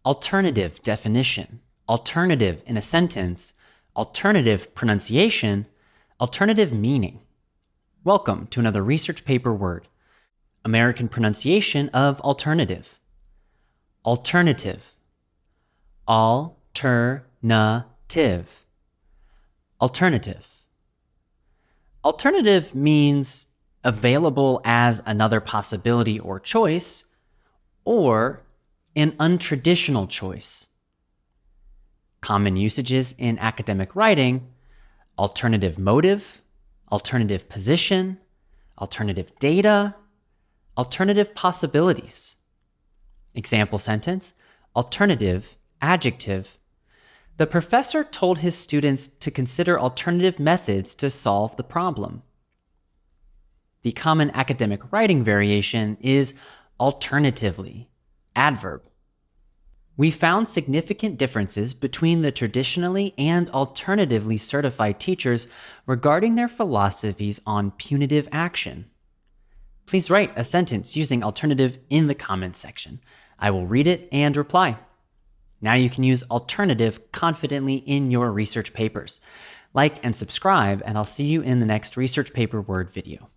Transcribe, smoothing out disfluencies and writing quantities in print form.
alternative definition, alternative in a sentence, alternative pronunciation, alternative meaning. Welcome to another research paper word. American pronunciation of alternative. Alternative. Al-ter-na-tive. Alternative. Alternative means available as another possibility or choice, or an untraditional choice. Common usages in academic writing: alternative motive, alternative position, alternative data, alternative possibilities. Example sentence: alternative adjective. The professor told his students to consider alternative methods to solve the problem. The common academic writing variation is alternatively, adverb. We found significant differences between the traditionally and alternatively certified teachers regarding their philosophies on punitive action. Please write a sentence using alternative in the comments section. I will read it and reply. Now you can use alternative confidently in your research papers. Like and subscribe, and I'll see you in the next research paper word video.